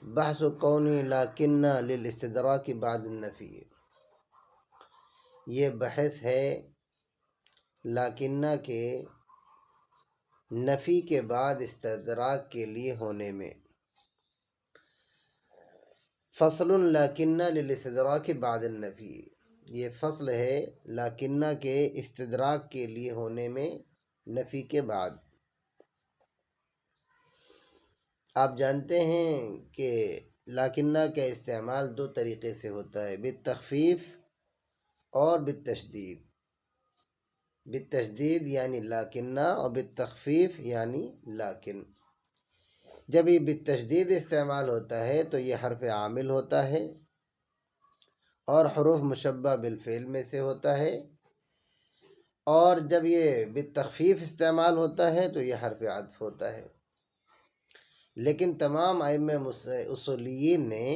بحث کونی لاکنہ للاستدراک بعد النفی، یہ بحث ہے لاکنہ کے نفی کے بعد استدراک کے لیے ہونے میں۔ فصل لاکنہ للاستدراک بعد النفی، یہ فصل ہے لاکنہ کے استدراک کے لیے ہونے میں نفی کے بعد۔ آپ جانتے ہیں کہ لاکنہ کا استعمال دو طریقے سے ہوتا ہے، بالتخفیف اور بالتشدید۔ بالتشدید یعنی لاکنہ اور بالتخفیف یعنی لاکن۔ جب یہ بالتشدید استعمال ہوتا ہے تو یہ حرف عامل ہوتا ہے اور حروف مشبہ بالفعل میں سے ہوتا ہے، اور جب یہ بالتخفیف استعمال ہوتا ہے تو یہ حرف عطف ہوتا ہے۔ لیکن تمام ائمہ اصولیین نے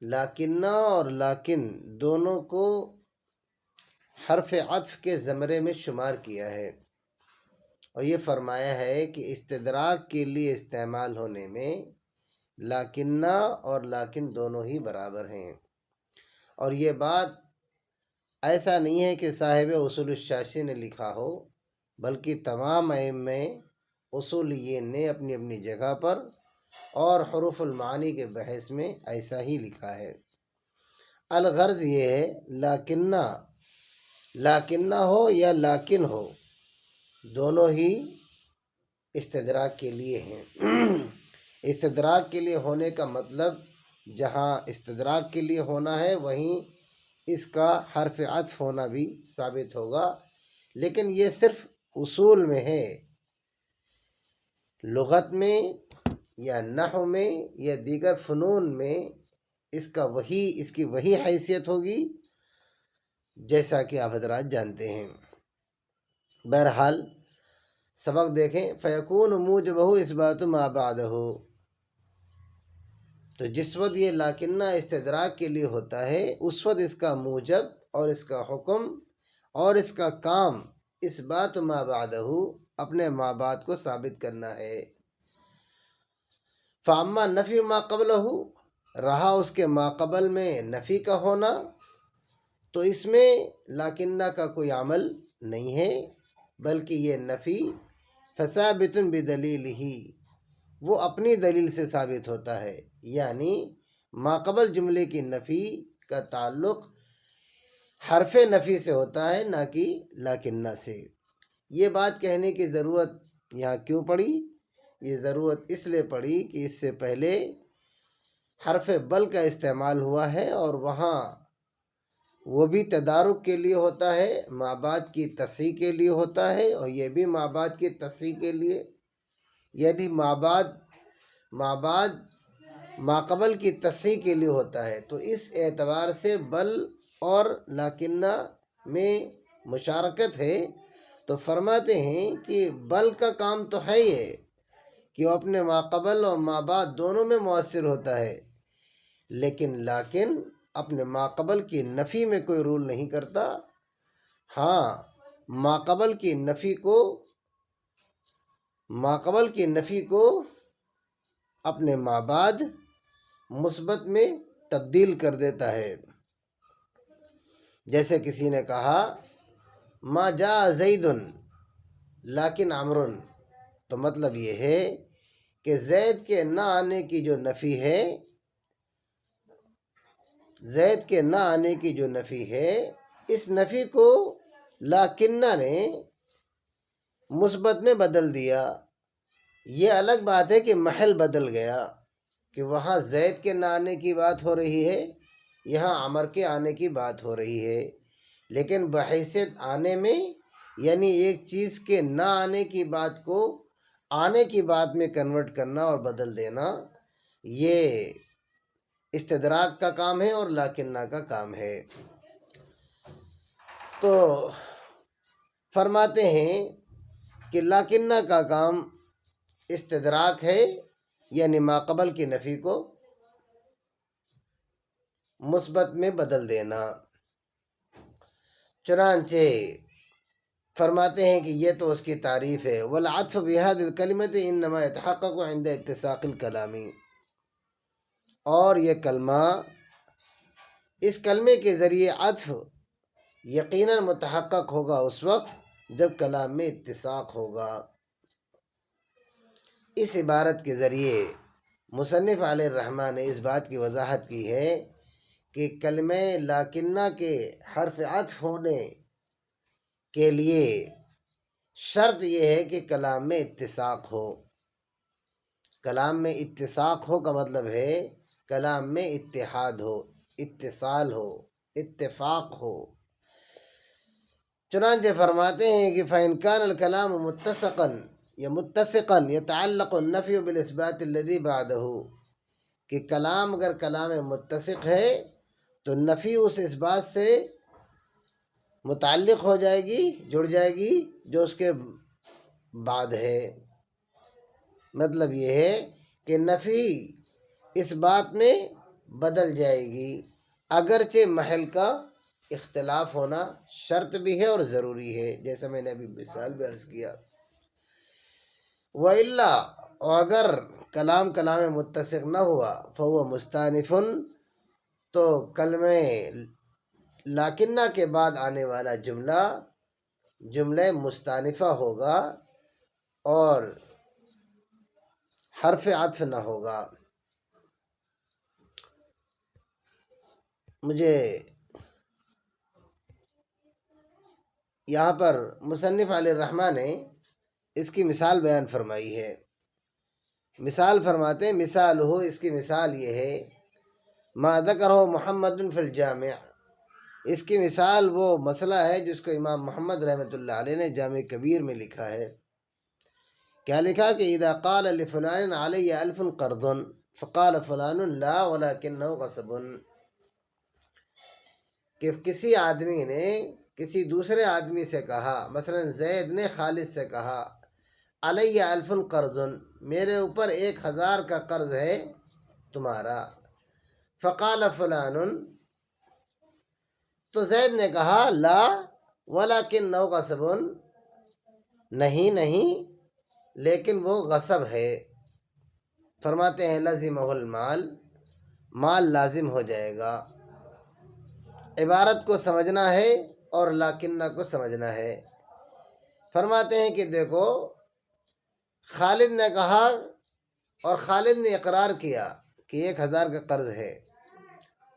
لاکنہ اور لاکن دونوں کو حرف عطف کے زمرے میں شمار کیا ہے، اور یہ فرمایا ہے کہ استدراک کے لیے استعمال ہونے میں لاکنہ اور لاکن دونوں ہی برابر ہیں۔ اور یہ بات ایسا نہیں ہے کہ صاحب اصول الشاشی نے لکھا ہو، بلکہ تمام ائمہ اصولیین نے اپنی اپنی جگہ پر اور حروف المعانی کے بحث میں ایسا ہی لکھا ہے۔ الغرض یہ ہے لاکنہ ہو یا لاکن ہو، دونوں ہی استدراک کے لیے ہیں۔ استدراک کے لیے ہونے کا مطلب جہاں استدراک کے لیے ہونا ہے وہیں اس کا حرف عطف ہونا بھی ثابت ہوگا، لیکن یہ صرف اصول میں ہے، لغت میں یا نحو میں یا دیگر فنون میں اس کی وہی حیثیت ہوگی جیسا کہ آپ حضرات جانتے ہیں۔ بہرحال سبق دیکھیں، فیکون موجبہ اثبات ما بعدہ، تو جس وقت یہ لاکنہ استدراک کے لیے ہوتا ہے اس وقت اس کا موجب اور اس کا حکم اور اس کا کام اثبات ما بعدہ، اپنے ما بعد کو ثابت کرنا ہے۔ فاما نفی ما قبلہ، رہا اس کے ما قبل میں نفی کا ہونا، تو اس میں لاکنہ کا کوئی عمل نہیں ہے، بلکہ یہ نفی فثابت بدلیلہ، وہ اپنی دلیل سے ثابت ہوتا ہے، یعنی ما قبل جملے کی نفی کا تعلق حرف نفی سے ہوتا ہے، نہ کہ لاکنہ سے۔ یہ بات کہنے کی ضرورت یہاں کیوں پڑی؟ یہ ضرورت اس لیے پڑی کہ اس سے پہلے حرف بل کا استعمال ہوا ہے، اور وہاں وہ بھی تدارک کے لیے ہوتا ہے، ما بعد کی تصحیح کے لیے ہوتا ہے، اور یہ بھی ما بعد کی تصحیح کے لیے، یعنی ما بعد ما قبل کی تصحیح کے لیے ہوتا ہے۔ تو اس اعتبار سے بل اور لاکنہ میں مشارکت ہے، تو فرماتے ہیں کہ بل کا کام تو ہے یہ کہ وہ اپنے ما قبل اور ما بعد دونوں میں مؤثر ہوتا ہے، لیکن لاکن اپنے ما قبل کی نفی میں کوئی رول نہیں کرتا۔ ہاں، ما قبل کی نفی کو اپنے ما بعد مثبت میں تبدیل کر دیتا ہے۔ جیسے کسی نے کہا ما جاء زید لیکن عمر، تو مطلب یہ ہے کہ زید کے نہ آنے کی جو نفی ہے، اس نفی کو لاکنہ نے مثبت میں بدل دیا۔ یہ الگ بات ہے کہ محل بدل گیا، کہ وہاں زید کے نہ آنے کی بات ہو رہی ہے، یہاں عمر کے آنے کی بات ہو رہی ہے، لیکن بحیثیت آنے میں، یعنی ایک چیز کے نہ آنے کی بات کو آنے کی بات میں کنورٹ کرنا اور بدل دینا، یہ استدراک کا کام ہے اور لاکنہ کا کام ہے۔ تو فرماتے ہیں کہ لاکنہ کا کام استدراک ہے، یعنی ما قبل کی نفی کو مثبت میں بدل دینا۔ چنانچہ فرماتے ہیں کہ یہ تو اس کی تعریف ہے، والعطف بهذه الكلمة انما يتحقق عند اتساق الكلام، اور یہ کلمہ، اس کلمے کے ذریعے عطف یقیناً متحقق ہوگا اس وقت جب کلام میں اتساق ہوگا۔ اس عبارت کے ذریعے مصنف علیہ الرحمٰن نے اس بات کی وضاحت کی ہے کہ کلمہ لاکنہ کے حرف عطف ہونے کے لیے شرط یہ ہے کہ کلام میں اتساق ہو۔ کلام میں اتساق ہو کا مطلب ہے کلام میں اتحاد ہو، اتصال ہو، اتفاق ہو۔ چنانچہ فرماتے ہیں کہ فَإِنْ كَانَ الْكَلَامُ مُتَّسِقًا یا متسقاً يتعلق النفی بالاثبات الذي بعده، کہ کلام اگر کلام متسق ہے تو نفی اس بات سے متعلق ہو جائے گی، جڑ جائے گی جو اس کے بعد ہے۔ مطلب یہ ہے کہ نفی اس بات میں بدل جائے گی، اگرچہ محل کا اختلاف ہونا شرط بھی ہے اور ضروری ہے، جیسا میں نے ابھی مثال بھی عرض کیا۔ وَإِلَّا، اور اگر کلام متسق نہ ہوا، فَهُوَ مُسْتَأْنِفٌ، تو کلمہ لاکنہ کے بعد آنے والا جملہ مستانفہ ہوگا اور حرف عطف نہ ہوگا۔ مجھے یہاں پر مصنف علیہ الرحمٰن نے اس کی مثال بیان فرمائی ہے۔ مثال فرماتے ہیں، مثال ہو، اس کی مثال یہ ہے، ما ذکرہ محمد فی الجامع، اس کی مثال وہ مسئلہ ہے جس کو امام محمد رحمۃ اللہ علیہ نے جامع کبیر میں لکھا ہے۔ کیا لکھا کہ اذا قال لفلان علی 1000 قرض فقال فلان لا ولکنہ غصب، کہ کسی آدمی نے کسی دوسرے آدمی سے کہا، مثلا زید نے خالد سے کہا، علی 1000 قرض، میرے اوپر 1000 کا قرض ہے تمہارا، فقال فلان، تو زید نے کہا لا ولکنہ غصب، نہیں لیکن وہ غصب ہے۔ فرماتے ہیں لزمہ المال، مال لازم ہو جائے گا۔ عبارت کو سمجھنا ہے اور لاکنہ کو سمجھنا ہے۔ فرماتے ہیں کہ دیکھو، خالد نے کہا اور خالد نے اقرار کیا کہ 1000 کا قرض ہے،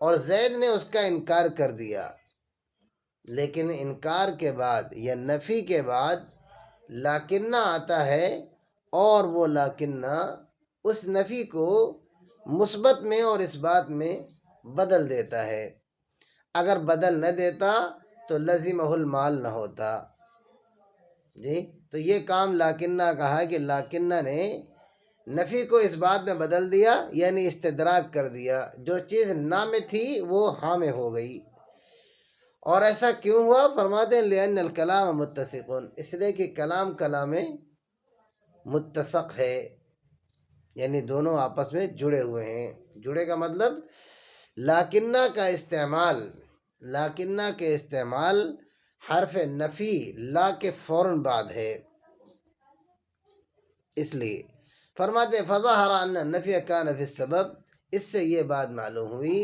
اور زید نے اس کا انکار کر دیا، لیکن انکار کے بعد یا نفی کے بعد لاکنہ آتا ہے، اور وہ لاکنہ اس نفی کو مثبت میں اور اس بات میں بدل دیتا ہے۔ اگر بدل نہ دیتا تو لزمہ المال نہ ہوتا۔ جی، تو یہ کام لاکنہ کہا کہ لاکنہ نے نفی کو اس بات میں بدل دیا، یعنی استدراک کر دیا، جو چیز نہ میں تھی وہ ہاں میں ہو گئی۔ اور ایسا کیوں ہوا؟ فرماتے ہیں لأن الکلام متسق، اس لیے کہ کلام متسق ہے، یعنی دونوں آپس میں جڑے ہوئے ہیں۔ جڑے کا مطلب لاکنہ کے استعمال حرف نفی لا کے فوراً بعد ہے، اس لیے فرماتے ہیں فظہر ان النفی کان فی السبب، اس سے یہ بات معلوم ہوئی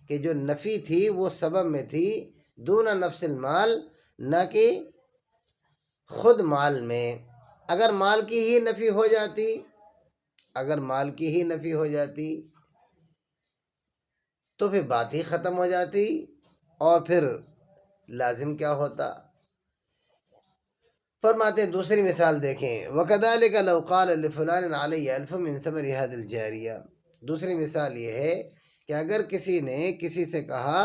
کہ جو نفی تھی وہ سبب میں تھی، دون نفس المال، نہ کہ خود مال میں۔ اگر مال کی ہی نفی ہو جاتی تو پھر بات ہی ختم ہو جاتی، اور پھر لازم کیا ہوتا۔ فرماتے ہیں دوسری مثال دیکھیں، وَكَذَلِكَ لَوْ قَالَ لِفُلَانٍ عَلَيَّ 1000 مِّن ثَمَرِ هَذِهِ الْجَارِيَةِ، دوسری مثال یہ ہے کہ اگر کسی نے کسی سے کہا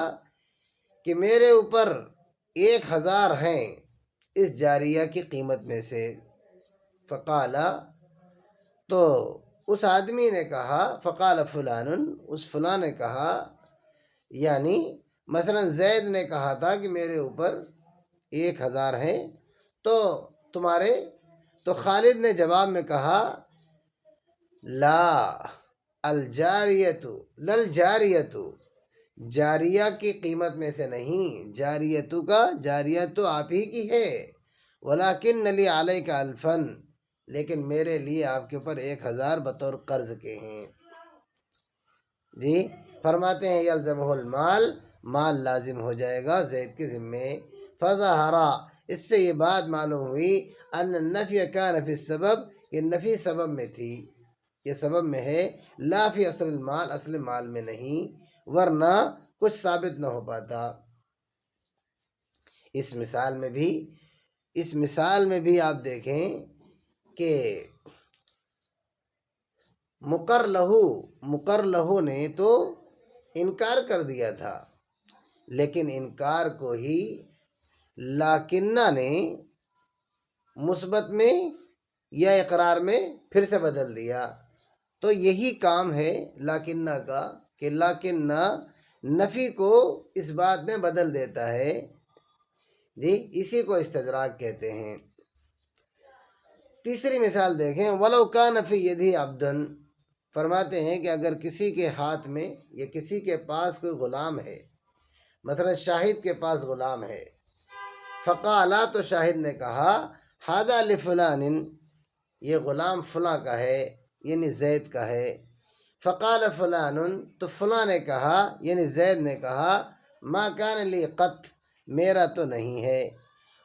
کہ میرے اوپر 1000 ہیں اس جاریہ کی قیمت میں سے، فقال، تو اس آدمی نے کہا، فقال فلان، اس فلاں نے کہا، یعنی مثلا زید نے کہا تھا کہ میرے اوپر 1000 ہیں تو خالد نے جواب میں کہا لا الجاریۃ للجاریۃ، جاریہ کی قیمت میں سے نہیں، جاریہ تو آپ ہی کی ہے، ولیکن لی علیک 1000، لیکن میرے لیے آپ کے اوپر 1000 بطور قرض کے ہیں۔ جی فرماتے ہیں یلزمہ المال، مال لازم ہو جائے گا زید کے ذمے۔ فظہرا، اس سے یہ بات معلوم ہوئی ان النفی کان فی السبب، یہ نفی سبب میں تھی، یہ سبب میں ہے، لا فی اصل المال، اصل مال میں نہیں، ورنہ کچھ ثابت نہ ہو پاتا۔ اس مثال میں بھی آپ دیکھیں کہ مقر لہو نے تو انکار کر دیا تھا، لیکن انکار کو ہی لاکنہ نے مثبت میں یا اقرار میں پھر سے بدل دیا۔ تو یہی کام ہے لاکنہ کا کہ لاکنہ نفی کو اس بات میں بدل دیتا ہے، جی اسی کو استدراک کہتے ہیں۔ تیسری مثال دیکھیں، ولو کان فی یدہ عبد، فرماتے ہیں کہ اگر کسی کے ہاتھ میں یا کسی کے پاس کوئی غلام ہے، مثلا شاہد کے پاس غلام ہے، فقالا، تو شاہد نے کہا، ھذا لفلان، یہ غلام فلاں کا ہے یعنی زید کا ہے۔ فقال فلان، تو فلاں نے کہا یعنی زید نے کہا، ما کان لی قط، میرا تو نہیں ہے،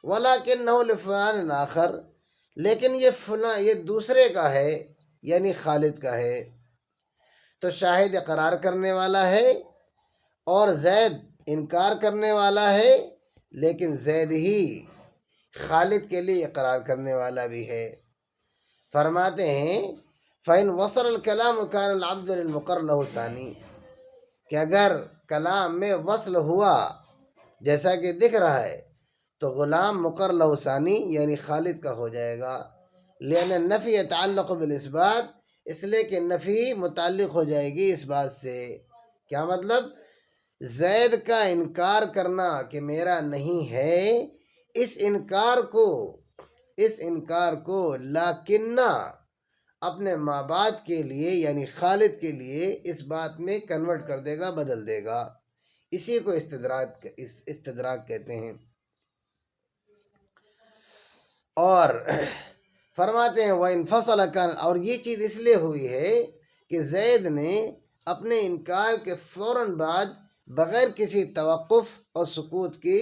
ولکنہ لفلان آخر، لیکن یہ فلاں یہ دوسرے کا ہے یعنی خالد کا ہے۔ تو شاہد اقرار کرنے والا ہے اور زید انکار کرنے والا ہے، لیکن زید ہی خالد کے لیے اقرار کرنے والا بھی ہے۔ فرماتے ہیں فَإِنْ وَصَلَ الْكَلَامُ كَانَ الْعَبْدُ لِلْمُقَرِّ لَهُ ثَانِي، کہ اگر کلام میں وصل ہوا جیسا کہ دکھ رہا ہے تو غلام مقر لہ ثانی یعنی خالد کا ہو جائے گا، لأن النفی يتعلق بالاثبات، اس لیے کہ نفی متعلق ہو جائے گی اس بات سے۔ کیا مطلب؟ زید کا انکار کرنا کہ میرا نہیں ہے، اس انکار کو لاکنہ اپنے ماں باپ کے لیے یعنی خالد کے لیے اس بات میں کنورٹ کر دے گا، بدل دے گا، اسی کو استدراک کہتے ہیں۔ اور فرماتے ہیں وَإِنْفَصَلَ كَانَ، اور یہ چیز اس لیے ہوئی ہے کہ زید نے اپنے انکار کے فوراً بعد بغیر کسی توقف اور سکوت کی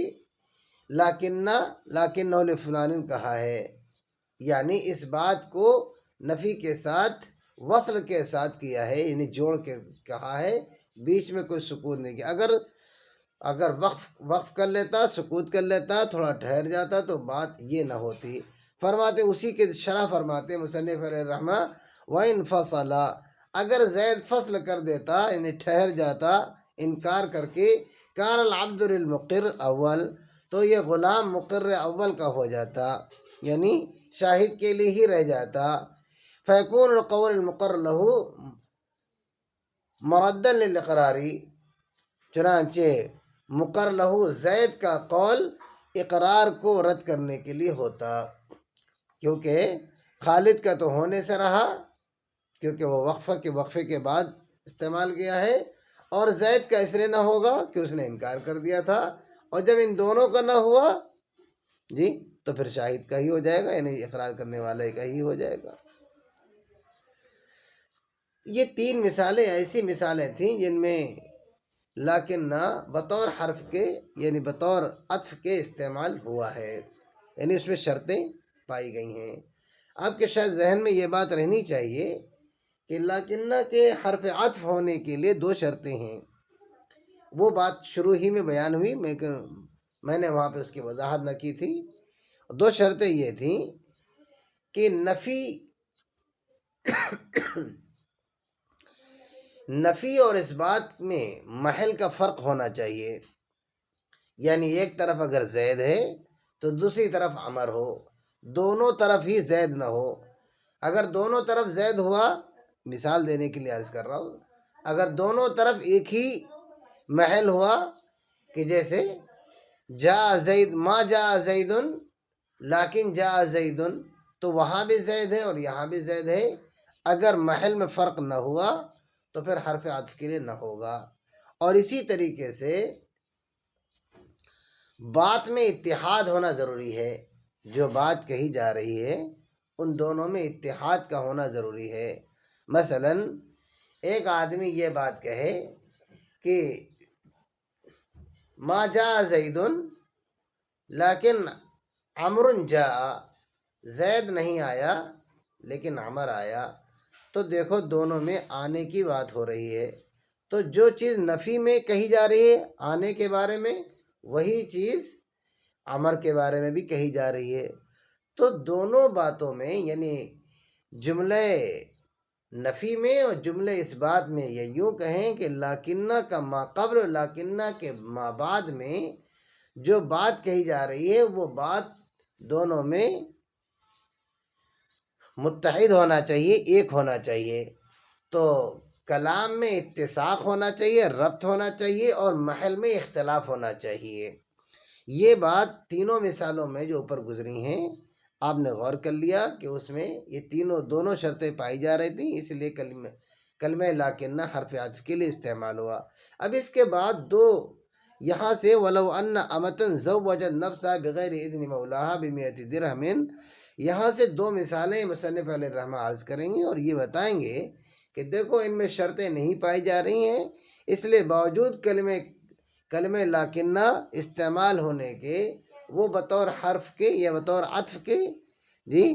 لاکنہ لفلان کہا ہے، یعنی اس بات کو نفی کے ساتھ وصل کے ساتھ کیا ہے، یعنی جوڑ کے کہا ہے، بیچ میں کوئی سکوت نہیں کیا۔ اگر وقف کر لیتا، سکوت کر لیتا، تھوڑا ٹھہر جاتا تو بات یہ نہ ہوتی۔ فرماتے اسی کے شرح فرماتے مصنف علیہ الرحمہ، وَإِنْفَصَلَ، اگر زید فصل کر دیتا یعنی ٹھہر جاتا انکار کر کے، کان العبد للمقر اول، تو یہ غلام مقر اول کا ہو جاتا یعنی شاہد کے لیے ہی رہ جاتا۔ فیکون القول المقر لہ مردا للاقرار، چنانچہ مقر لہ زید کا قول اقرار کو رد کرنے کے لیے ہوتا، کیونکہ خالد کا تو ہونے سے رہا کیونکہ وہ وقفے کے بعد استعمال کیا ہے، اور زید کا اس لیے نہ ہوگا کہ اس نے انکار کر دیا تھا، اور جب ان دونوں کا نہ ہوا جی تو پھر شاہد کا ہی ہو جائے گا یعنی اقرار کرنے والے کا ہی ہو جائے گا۔ یہ تین مثالیں ایسی مثالیں تھیں جن میں لاکنہ بطور حرف کے یعنی بطور عطف کے استعمال ہوا ہے، یعنی اس میں شرطیں پائی گئی ہیں۔ آپ کے شاید ذہن میں یہ بات رہنی چاہیے کہ لاکنہ کے حرف عطف ہونے کے لیے دو شرطیں ہیں، وہ بات شروع ہی میں بیان ہوئی، میں نے وہاں پہ اس کی وضاحت نہ کی تھی۔ دو شرطیں یہ تھیں کہ نفی اور اس بات میں محل کا فرق ہونا چاہیے، یعنی ایک طرف اگر زید ہے تو دوسری طرف عمر ہو، دونوں طرف ہی زید نہ ہو۔ اگر دونوں طرف زید ہوا، مثال دینے کے لیے عرض کر رہا ہوں، اگر دونوں طرف ایک ہی محل ہوا کہ جیسے ما جاء زید لیکن جاء زید، تو وہاں بھی زید ہے اور یہاں بھی زید ہے، اگر محل میں فرق نہ ہوا تو پھر حرف عطف کے لیے نہ ہوگا۔ اور اسی طریقے سے بات میں اتحاد ہونا ضروری ہے، جو بات کہی جا رہی ہے ان دونوں میں اتحاد کا ہونا ضروری ہے۔ مثلا ایک آدمی یہ بات کہے کہ ما جاء زید لیکن عمر جاء، زید نہیں آیا لیکن عمر آیا، تو دیکھو دونوں میں آنے کی بات ہو رہی ہے، تو جو چیز نفی میں کہی جا رہی ہے آنے کے بارے میں، وہی چیز عمر کے بارے میں بھی کہی جا رہی ہے، تو دونوں باتوں میں یعنی جملے نفی میں اور جملے اس بات میں یہ یوں کہیں کہ لاکنہ کا ما قبل لاکنہ کے ما بعد میں جو بات کہی جا رہی ہے وہ بات دونوں میں متحد ہونا چاہیے، ایک ہونا چاہیے، تو کلام میں اتساق ہونا چاہیے، ربط ہونا چاہیے، اور محل میں اختلاف ہونا چاہیے۔ یہ بات تینوں مثالوں میں جو اوپر گزری ہیں آپ نے غور کر لیا کہ اس میں یہ دونوں شرطیں پائی جا رہی تھیں، اس لیے کلمہ لاکنہ حرف عطف کے لیے استعمال ہوا۔ اب اس کے بعد دو یہاں سے وَلَوْ أَنَّ أَمَةً زَوَّجَتْ نَفْسَهَا بِغَيْرِ إِذْنِ مَوْلَاهَا بِمِئَةِ دِرْهَمٍ، یہاں سے دو مثالیں مصنف علیہ الرحمہ عرض کریں گے اور یہ بتائیں گے کہ دیکھو ان میں شرطیں نہیں پائی جا رہی ہیں، اس لیے باوجود کلمہ لاکنہ استعمال ہونے کے وہ بطور حرف کے یا بطور عطف کے جی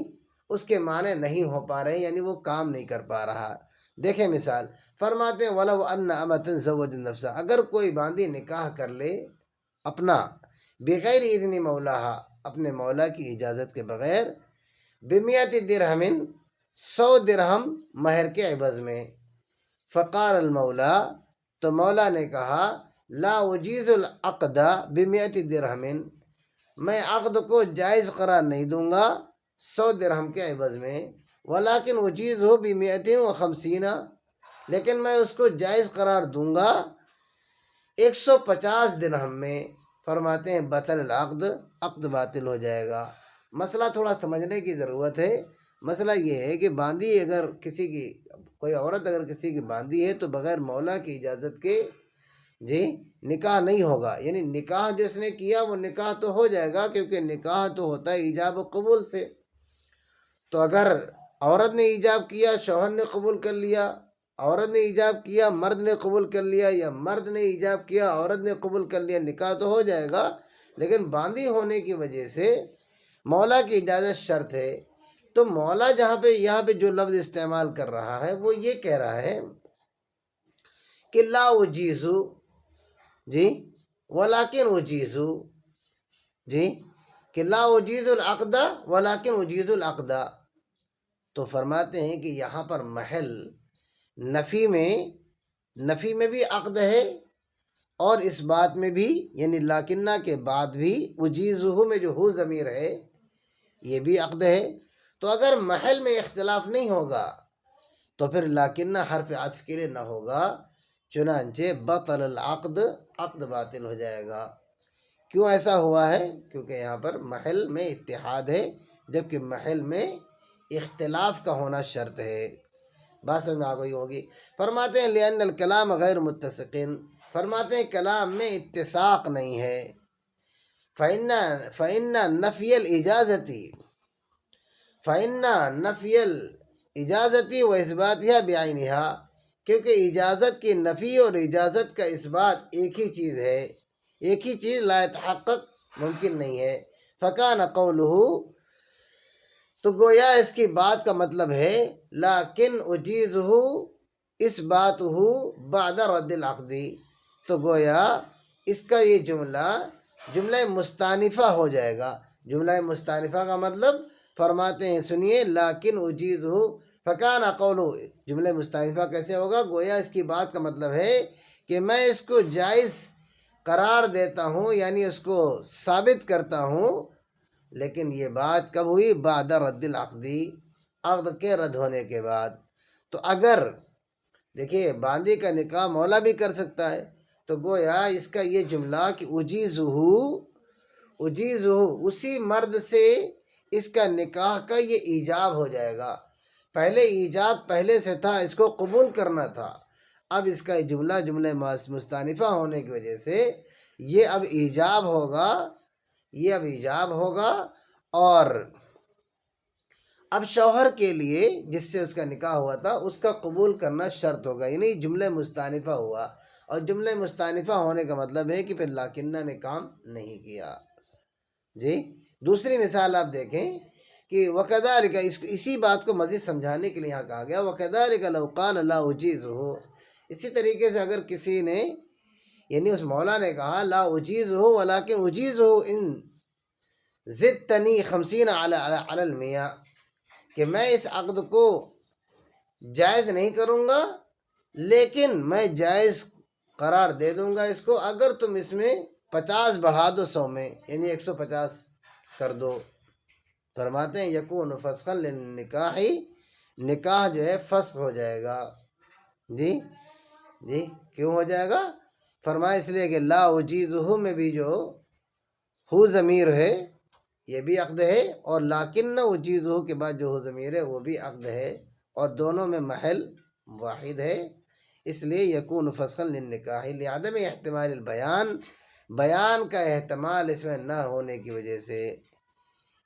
اس کے معنی نہیں ہو پا رہے، یعنی وہ کام نہیں کر پا رہا۔ دیکھیں مثال فرماتے ہیں وَلَوْ أَنَّ أَمَةً زَوَّجَتْ نَفْسَهَا، اگر کوئی باندی نکاح کر لے اپنا بغیر اذن مولاہا، اپنے مولا کی اجازت کے بغیر، بِمِئَةِ دِرْہَمٍ 100 درہم مہر کے عوض میں، فقال المولا، تو مولا نے کہا لا اجیز العقد بِمِئَةِ درہم، میں عقد کو جائز قرار نہیں دوں گا 100 درہم کے عوض میں، ولیکن اجیزہ بِمِئَةٍ وَخَمْسِینَ، لیکن میں اس کو جائز قرار دوں گا 150 درہم میں۔ فرماتے ہیں بطل العقد، عقد باطل ہو جائے گا۔ مسئلہ تھوڑا سمجھنے کی ضرورت ہے۔ مسئلہ یہ ہے کہ باندی اگر کوئی عورت اگر کسی کی باندی ہے تو بغیر مولا کی اجازت کے جی نکاح نہیں ہوگا، یعنی نکاح جو اس نے کیا وہ نکاح تو ہو جائے گا، کیونکہ نکاح تو ہوتا ہے ایجاب و قبول سے۔ تو اگر عورت نے ایجاب کیا شوہر نے قبول کر لیا، عورت نے ایجاب کیا مرد نے قبول کر لیا، یا مرد نے ایجاب کیا عورت نے قبول کر لیا، نکاح تو ہو جائے گا، لیکن باندی ہونے کی وجہ سے مولا کی اجازت شرط ہے۔ تو مولا یہاں پہ جو لفظ استعمال کر رہا ہے وہ یہ کہہ رہا ہے کہ لا اجیزو جی ولیکن اجیزو، جی کہ لا اجیز العقد ولیکن اجیز العقد، تو فرماتے ہیں کہ یہاں پر محل نفی میں بھی عقد ہے، اور اس بات میں بھی یعنی لاکنہ کے بعد بھی اجیزہ میں جو ہو ضمیر ہے یہ بھی عقد ہے۔ تو اگر محل میں اختلاف نہیں ہوگا تو پھر لاکنہ حرف عطف کے لیے نہ ہوگا، چنانچہ بطل العقد، عقد باطل ہو جائے گا۔ کیوں ایسا ہوا ہے؟ کیونکہ یہاں پر محل میں اتحاد ہے، جبکہ محل میں اختلاف کا ہونا شرط ہے۔ بات سمجھ میں آ گئی ہوگی۔ فرماتے ہیں لأن الکلام غیر متسقین، فرماتے ہیں کلام میں اتساق نہیں ہے۔ فإن نفی الإجازتی و اثباتها بعینہا، کیونکہ اجازت کی نفی اور اجازت کا اثبات ایک ہی چیز ہے، ایک ہی چیز لا يتحقق ممکن نہیں ہے۔ فکان قولہ، تو گویا اس کی بات کا مطلب ہے لیکن اجیزہ اثباتہ بعد رد العقد، تو گویا اس کا یہ جملہ مستانفہ ہو جائے گا۔ جملہ مستانفہ کا مطلب فرماتے ہیں سنیے لیکن اجیزہ فکان قولہ، جملہ مستانفہ کیسے ہوگا؟ گویا اس کی بات کا مطلب ہے کہ میں اس کو جائز قرار دیتا ہوں، یعنی اس کو ثابت کرتا ہوں، لیکن یہ بات کب ہوئی؟ بعد رد العقد، عقد کے رد ہونے کے بعد۔ تو اگر دیکھیے باندی کا نکاح مولا بھی کر سکتا ہے، تو گویا اس کا یہ جملہ کہ اجیزہ اسی مرد سے اس کا نکاح کا یہ ایجاب ہو جائے گا۔ پہلے ایجاب پہلے سے تھا، اس کو قبول کرنا تھا، اب اس کا جملہ مستانفہ ہونے کی وجہ سے یہ اب ایجاب ہوگا، اور اب شوہر کے لیے جس سے اس کا نکاح ہوا تھا اس کا قبول کرنا شرط ہوگا، یعنی جملہ مستانفہ ہوا، اور جملہ مستانفہ ہونے کا مطلب ہے کہ پھر لاکنہ نے کام نہیں کیا۔ جی دوسری مثال آپ دیکھیں کہ وَكَذَلِكَ، اسی بات کو مزید سمجھانے کے لیے یہاں کہا گیا وَكَذَلِكَ لَوْ قَالَ لَا أُجِيزُهُ، اسی طریقے سے اگر کسی نے، یعنی اس مولا نے کہا لا اجیزہ ولکن اجیزہ ان زدتنی 50 علی المئہ، کہ میں اس عقد کو جائز نہیں کروں گا لیکن میں جائز قرار دے دوں گا اس کو اگر تم اس میں 50 بڑھا دو 100 میں، یعنی 150 کر دو۔ فرماتے ہیں یکون فسخا للنکاح، نکاح جو ہے فسخ ہو جائے گا۔ جی کیوں ہو جائے گا؟ فرمایا اس لیے کہ لا اجیزہ میں بھی جو ہو ضمیر ہے یہ بھی عقد ہے، اور لاکن نہ اجیزہ کے بعد جو ہو ضمیر ہے وہ بھی عقد ہے، اور دونوں میں محل واحد ہے، اس لیے یکون فسخا للنکاح لعدم احتمال البیان، بیان کا احتمال اس میں نہ ہونے کی وجہ سے،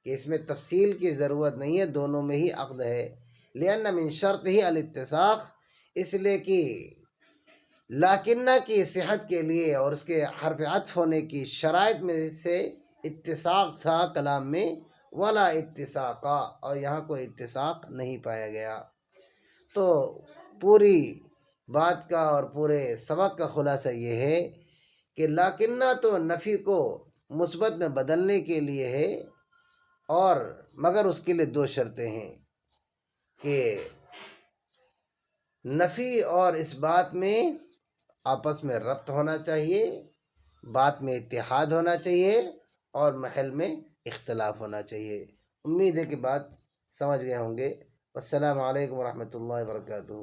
کہ اس میں تفصیل کی ضرورت نہیں ہے، دونوں میں ہی عقد ہے۔ لأن من شرط ہی الاتساق، اس لیے کہ لاکنہ کی صحت کے لیے اور اس کے حرف عطف ہونے کی شرائط میں سے اتساق تھا کلام میں، ولا اتساقا، اور یہاں کوئی اتساق نہیں پایا گیا۔ تو پوری بات کا اور پورے سبق کا خلاصہ یہ ہے کہ لاکنہ تو نفی کو مثبت میں بدلنے کے لیے ہے، اور مگر اس کے لیے 2 شرطیں ہیں کہ نفی اور اس بات میں آپس میں ربط ہونا چاہیے، بات میں اتحاد ہونا چاہیے، اور محل میں اختلاف ہونا چاہیے۔ امید ہے کہ بات سمجھ گئے ہوں گے۔ السلام علیکم ورحمۃ اللہ وبرکاتہ۔